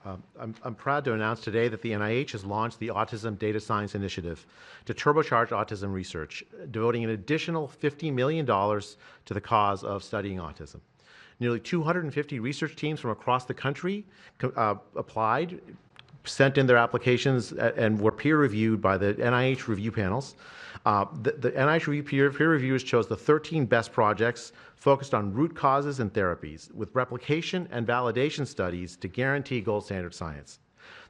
I'm proud to announce today that the NIH has launched the Autism Data Science Initiative to turbocharge autism research, devoting an additional $50 million to the cause of studying autism. Nearly 250 research teams from across the country applied, sent in their applications, and were peer-reviewed by the NIH review panels. The NIH peer reviewers chose the 13 best projects focused on root causes and therapies, with replication and validation studies to guarantee gold standard science.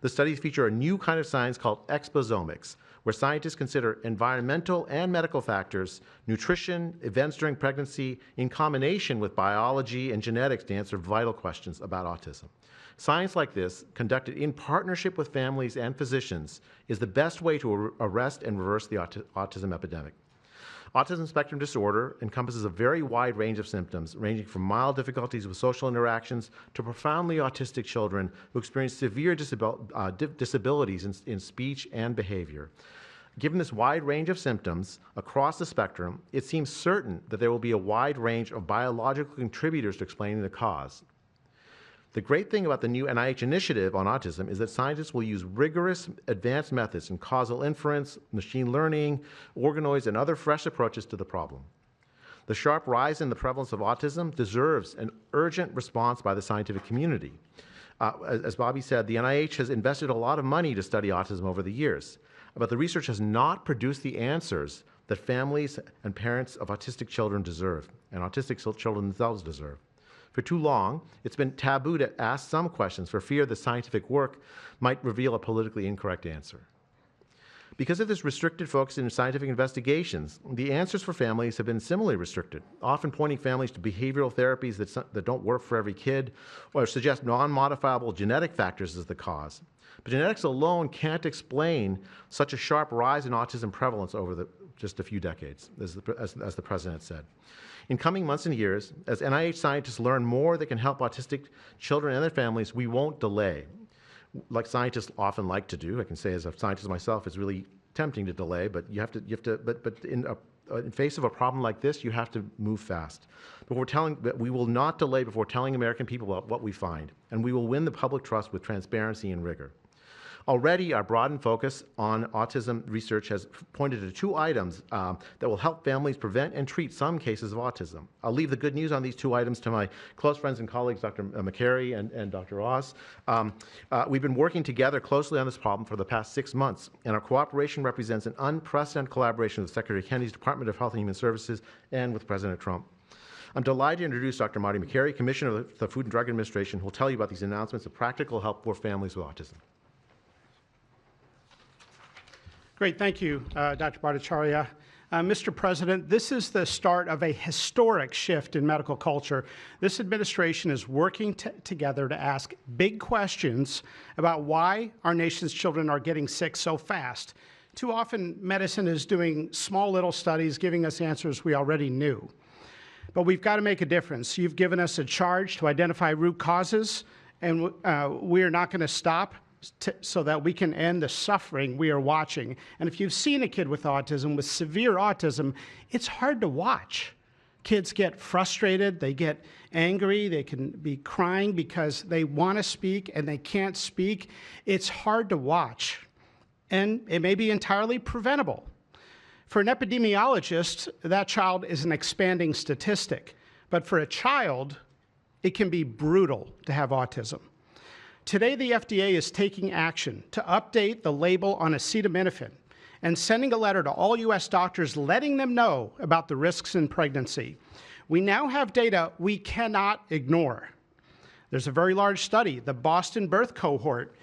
The studies feature a new kind of science called exposomics, where scientists consider environmental and medical factors, nutrition, events during pregnancy, in combination with biology and genetics to answer vital questions about autism. Science like this, conducted in partnership with families and physicians, is the best way to arrest and reverse the autism epidemic. Autism spectrum disorder encompasses a very wide range of symptoms, ranging from mild difficulties with social interactions to profoundly autistic children who experience severe disabilities in speech and behavior. Given this wide range of symptoms across the spectrum, it seems certain that there will be a wide range of biological contributors to explaining the cause. The great thing about the new NIH initiative on autism is that scientists will use rigorous advanced methods in causal inference, machine learning, organoids, and other fresh approaches to the problem. The sharp rise in the prevalence of autism deserves an urgent response by the scientific community. As Bobby said, the NIH has invested a lot of money to study autism over the years, but the research has not produced the answers that families and parents of autistic children deserve, and autistic children themselves deserve. For too long, it's been taboo to ask some questions for fear the scientific work might reveal a politically incorrect answer. Because of this restricted focus in scientific investigations, the answers for families have been similarly restricted, often pointing families to behavioral therapies that don't work for every kid, or suggest non-modifiable genetic factors as the cause. But genetics alone can't explain such a sharp rise in autism prevalence over just a few decades, as the president said. In coming months and years, as NIH scientists learn more that can help autistic children and their families, we won't delay. Like scientists often like to do, I can say as a scientist myself, it's really tempting to delay, but in face of a problem like this, you have to move fast. But we will not delay before telling American people about what we find, and we will win the public trust with transparency and rigor. Already, our broadened focus on autism research has pointed to 2 items that will help families prevent and treat some cases of autism. I'll leave the good news on these 2 items to my close friends and colleagues, Dr. McCary and Dr. Oz. We've been working together closely on this problem for the past 6 months, and our cooperation represents an unprecedented collaboration with Secretary Kennedy's Department of Health and Human Services and with President Trump. I'm delighted to introduce Dr. Marty McCary, Commissioner of the Food and Drug Administration, who will tell you about these announcements of practical help for families with autism. Great, thank you, Dr. Bhattacharya. Mr. President, this is the start of a historic shift in medical culture. This administration is working together to ask big questions about why our nation's children are getting sick so fast. Too often, medicine is doing small little studies, giving us answers we already knew. But we've got to make a difference. You've given us a charge to identify root causes, and we are not going to stop so that we can end the suffering we are watching. And if you've seen a kid with autism, with severe autism, it's hard to watch. Kids get frustrated, they get angry, they can be crying because they want to speak and they can't speak. It's hard to watch, and it may be entirely preventable. For an epidemiologist, that child is an expanding statistic, but for a child, it can be brutal to have autism. Today, the FDA is taking action to update the label on acetaminophen and sending a letter to all U.S. doctors letting them know about the risks in pregnancy. We now have data we cannot ignore. There's a very large study, the Boston Birth Cohort,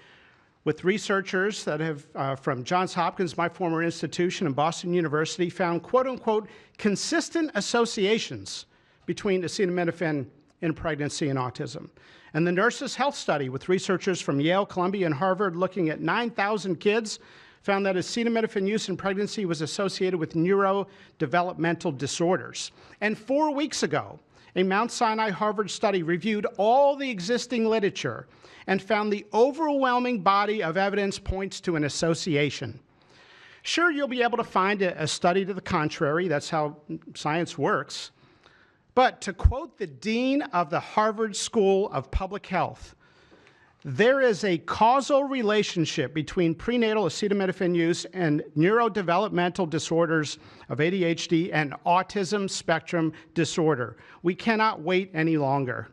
with researchers that have, from Johns Hopkins, my former institution, and Boston University, found quote-unquote consistent associations between acetaminophen in pregnancy and autism. And the Nurses' Health Study, with researchers from Yale, Columbia, and Harvard looking at 9,000 kids, found that acetaminophen use in pregnancy was associated with neurodevelopmental disorders. And 4 weeks ago, a Mount Sinai Harvard study reviewed all the existing literature and found the overwhelming body of evidence points to an association. Sure, you'll be able to find a study to the contrary. That's how science works. But to quote the dean of the Harvard School of Public Health, There is a causal relationship between prenatal acetaminophen use and neurodevelopmental disorders of ADHD and autism spectrum disorder. We cannot wait any longer.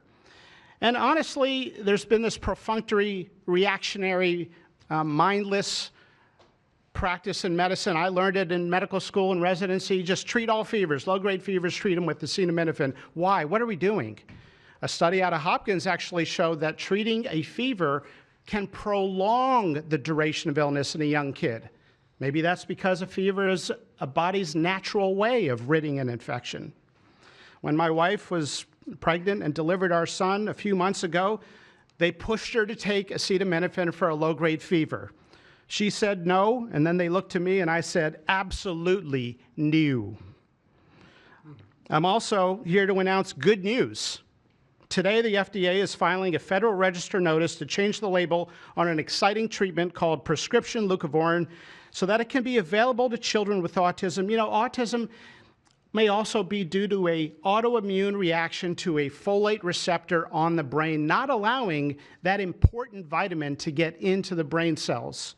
And honestly, there's been this perfunctory, reactionary, mindless practice in medicine. I learned it in medical school and residency. Just treat all fevers, low-grade fevers, treat them with acetaminophen. Why? What are we doing? A study out of Hopkins actually showed that treating a fever can prolong the duration of illness in a young kid. Maybe that's because a fever is a body's natural way of ridding an infection. When my wife was pregnant and delivered our son a few months ago, they pushed her to take acetaminophen for a low-grade fever. She said no, and then they looked to me and I said, absolutely no. I'm also here to announce good news. Today, the FDA is filing a Federal Register notice to change the label on an exciting treatment called prescription leucovorin so that it can be available to children with autism. You know, autism may also be due to an autoimmune reaction to a folate receptor on the brain, not allowing that important vitamin to get into the brain cells.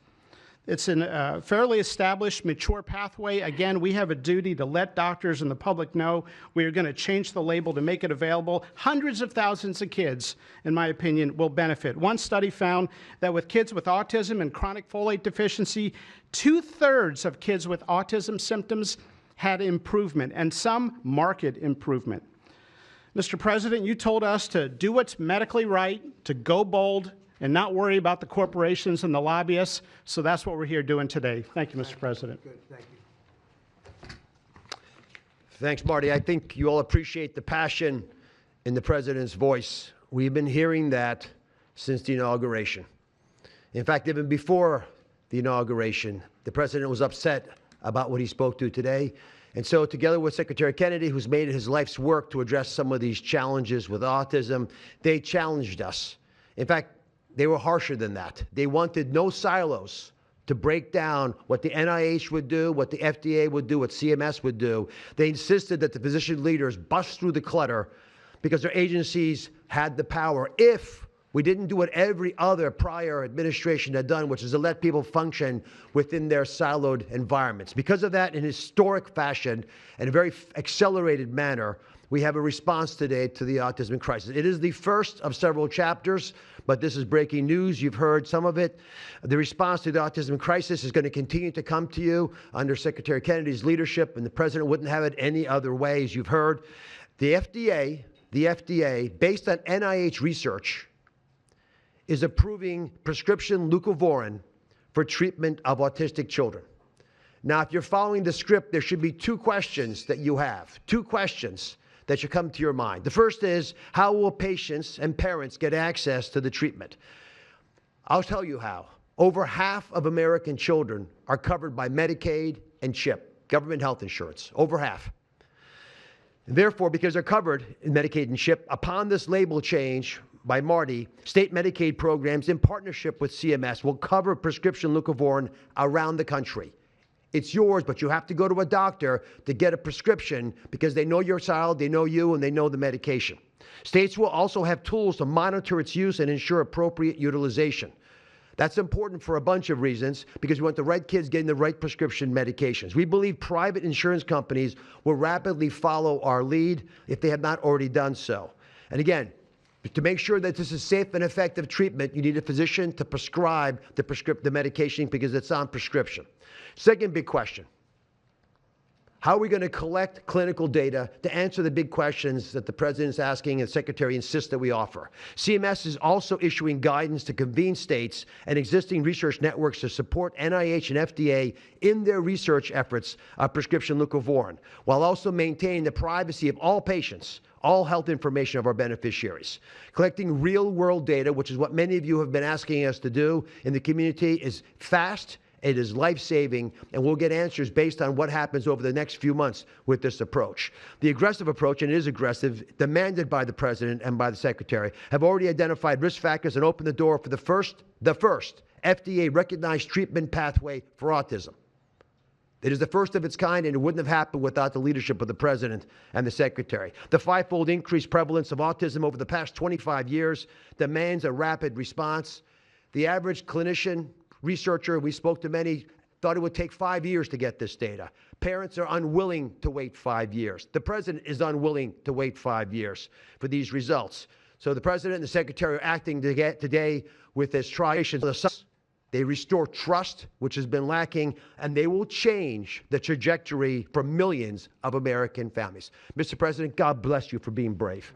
It's a fairly established, mature pathway. Again, we have a duty to let doctors and the public know we are going to change the label to make it available. Hundreds of thousands of kids, in my opinion, will benefit. One study found that with kids with autism and chronic folate deficiency, 2/3 of kids with autism symptoms had improvement, and some marked improvement. Mr. President, you told us to do what's medically right, to go bold, and not worry about the corporations and the lobbyists. So that's what we're here doing today. Thank you, Mr. President. Good, thank you. Thanks, Marty. I think you all appreciate the passion in the President's voice. We've been hearing that since the inauguration. In fact, even before the inauguration, the President was upset about what he spoke to today. And so together with Secretary Kennedy, who's made it his life's work to address some of these challenges with autism, they challenged us. In fact, they were harsher than that. They wanted no silos to break down what the NIH would do, what the FDA would do, what CMS would do. They insisted that the physician leaders bust through the clutter because their agencies had the power if we didn't do what every other prior administration had done, which is to let people function within their siloed environments. Because of that, in historic fashion and a very accelerated manner, we have a response today to the autism crisis. It is the first of several chapters, but this is breaking news. You've heard some of it. The response to the autism crisis is going to continue to come to you under Secretary Kennedy's leadership, and the President wouldn't have it any other way. As you've heard, the FDA, based on NIH research, is approving prescription leucovorin for treatment of autistic children. Now, if you're following the script, there should be two questions that you have, two questions that should come to your mind. The first is, how will patients and parents get access to the treatment? I'll tell you how. Over half of American children are covered by Medicaid and CHIP, government health insurance, over half. Therefore, because they're covered in Medicaid and CHIP, upon this label change by Marty, state Medicaid programs in partnership with CMS will cover prescription leucovorin around the country. It's yours, but you have to go to a doctor to get a prescription because they know your child, they know you, and they know the medication. States will also have tools to monitor its use and ensure appropriate utilization. That's important for a bunch of reasons because we want the right kids getting the right prescription medications. We believe private insurance companies will rapidly follow our lead if they have not already done so. And again, to make sure that this is safe and effective treatment, you need a physician to prescribe the medication because it's on prescription. Second big question, how are we going to collect clinical data to answer the big questions that the President is asking and the Secretary insists that we offer? CMS is also issuing guidance to convene states and existing research networks to support NIH and FDA in their research efforts of prescription leucovorin, while also maintaining the privacy of all patients, all health information of our beneficiaries. Collecting real-world data, which is what many of you have been asking us to do in the community, is fast, it is life-saving, and we'll get answers based on what happens over the next few months with this approach. The aggressive approach, and it is aggressive, demanded by the President and by the Secretary, have already identified risk factors and opened the door for the first FDA-recognized treatment pathway for autism. It is the first of its kind, and it wouldn't have happened without the leadership of the President and the Secretary. The five-fold increased prevalence of autism over the past 25 years demands a rapid response. The average clinician, researcher, we spoke to many, thought it would take 5 years to get this data. Parents are unwilling to wait 5 years. The president is unwilling to wait 5 years for these results. So the president and the secretary are acting today with this triation. They restore trust, which has been lacking, and they will change the trajectory for millions of American families. Mr. President, God bless you for being brave.